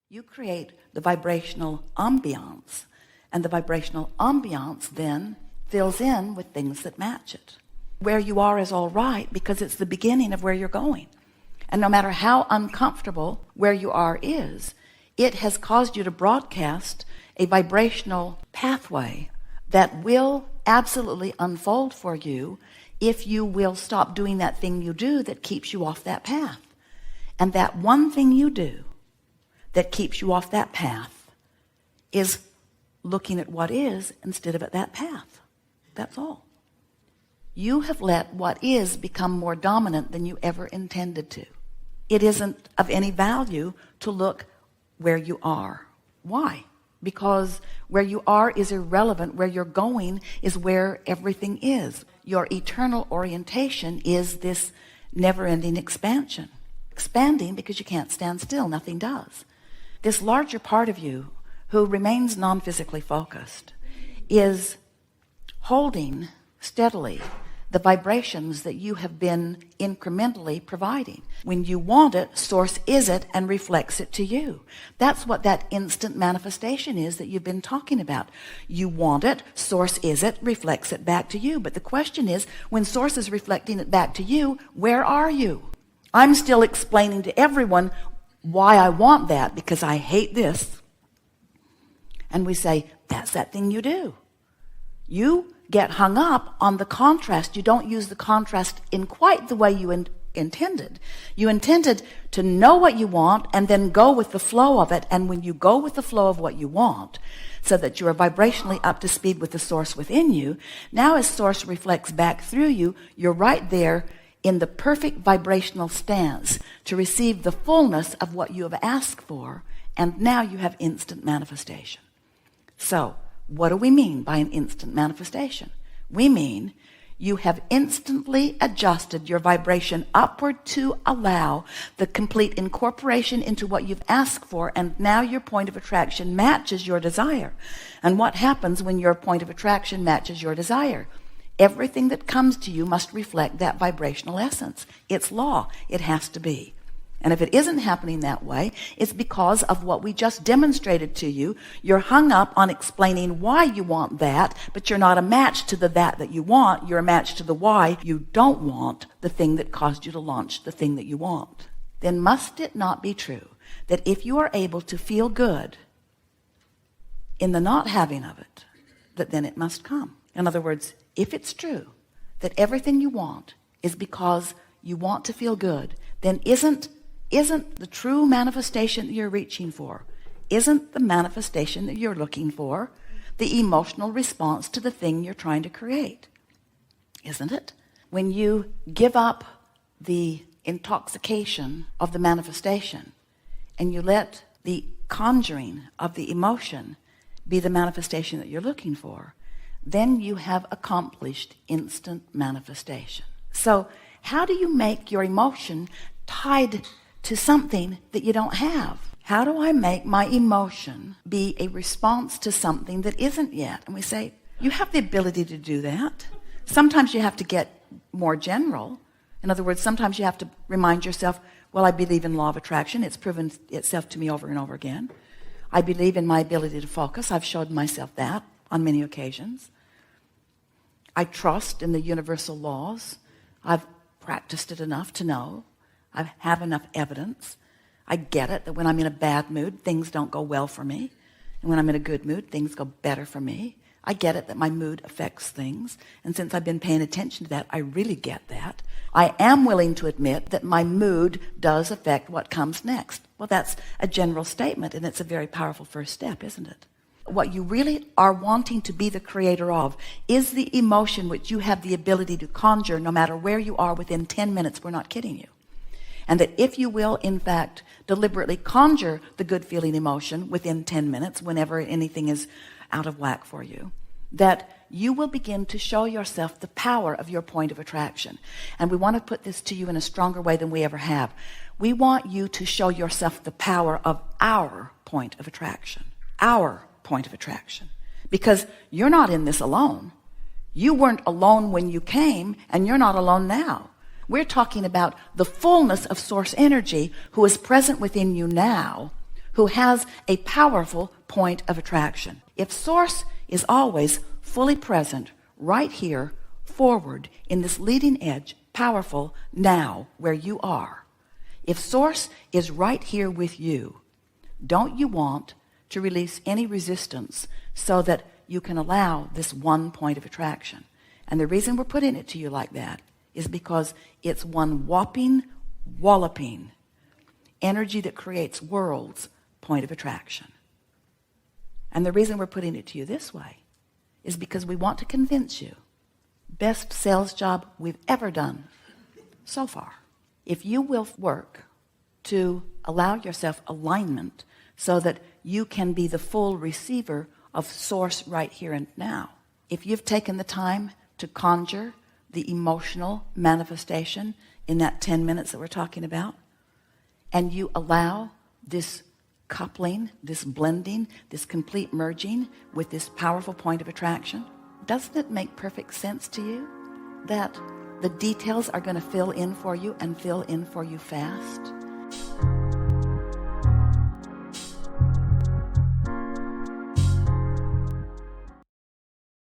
You create the vibrational ambiance, and the vibrational ambiance then fills in with things that match it. Where you are is all right because it's the beginning of where you're going. And no matter how uncomfortable where you are is, it has caused you to broadcast a vibrational pathway that will absolutely unfold for you if you will stop doing that thing you do that keeps you off that path. And that one thing you do that keeps you off that path is looking at what is instead of at that path. That's all. You have let what is become more dominant than you ever intended to. It isn't of any value to look where you are. Why? Because where you are is irrelevant. Where you're going is where everything is. Your eternal orientation is this never-ending expansion. Expanding because you can't stand still. Nothing does. This larger part of you who remains non-physically focused is holding steadily the vibrations that you have been incrementally providing. When you want it, source is it and reflects it to you. That's what that instant manifestation is that you've been talking about. You want it, source is it, reflects it back to you. But the question is, when source is reflecting it back to you, where are you? I'm still explaining to everyone why I want that because I hate this. And we say, that's that thing you do. You get hung up on the contrast. You don't use the contrast in quite the way you intended. You intended to know what you want and then go with the flow of it. And when you go with the flow of what you want, so that you are vibrationally up to speed with the source within you, now as source reflects back through you, you're right there in the perfect vibrational stance to receive the fullness of what you have asked for. And now you have instant manifestation. So, what do we mean by an instant manifestation? We mean you have instantly adjusted your vibration upward to allow the complete incorporation into what you've asked for, and now your point of attraction matches your desire. And what happens when your point of attraction matches your desire? Everything that comes to you must reflect that vibrational essence. It's law. It has to be. And if it isn't happening that way, it's because of what we just demonstrated to you. You're hung up on explaining why you want that, but you're not a match to the that you want. You're a match to the why you don't want the thing that caused you to launch the thing that you want. Then must it not be true that if you are able to feel good in the not having of it, that then it must come? In other words, if it's true that everything you want is because you want to feel good, then isn't the true manifestation that you're reaching for, isn't the manifestation that you're looking for the emotional response to the thing you're trying to create? Isn't it? When you give up the intoxication of the manifestation and you let the conjuring of the emotion be the manifestation that you're looking for, then you have accomplished instant manifestation. So how do you make your emotion tied to something that you don't have? How do I make my emotion be a response to something that isn't yet? And we say, you have the ability to do that. Sometimes you have to get more general. In other words, sometimes you have to remind yourself, well, I believe in law of attraction. It's proven itself to me over and over again. I believe in my ability to focus. I've showed myself that on many occasions. I trust in the universal laws. I've practiced it enough to know. I have enough evidence. I get it that when I'm in a bad mood, things don't go well for me. And when I'm in a good mood, things go better for me. I get it that my mood affects things. And since I've been paying attention to that, I really get that. I am willing to admit that my mood does affect what comes next. Well, that's a general statement, and it's a very powerful first step, isn't it? What you really are wanting to be the creator of is the emotion which you have the ability to conjure no matter where you are within 10 minutes. We're not kidding you. And that if you will, in fact, deliberately conjure the good feeling emotion within 10 minutes, whenever anything is out of whack for you, that you will begin to show yourself the power of your point of attraction. And we want to put this to you in a stronger way than we ever have. We want you to show yourself the power of our point of attraction. Our point of attraction. Because you're not in this alone. You weren't alone when you came, and you're not alone now. We're talking about the fullness of source energy who is present within you now, who has a powerful point of attraction. If Source is always fully present right here, forward, in this leading edge, powerful now where you are, if Source is right here with you, don't you want to release any resistance so that you can allow this one point of attraction? And the reason we're putting it to you like that is because it's one whopping, walloping energy that creates worlds point of attraction. And the reason we're putting it to you this way is because we want to convince you, best sales job we've ever done so far. If you will work to allow yourself alignment so that you can be the full receiver of Source right here and now, if you've taken the time to conjure the emotional manifestation in that 10 minutes that we're talking about, and you allow this coupling, this blending, this complete merging with this powerful point of attraction, doesn't it make perfect sense to you that the details are going to fill in for you and fill in for you fast?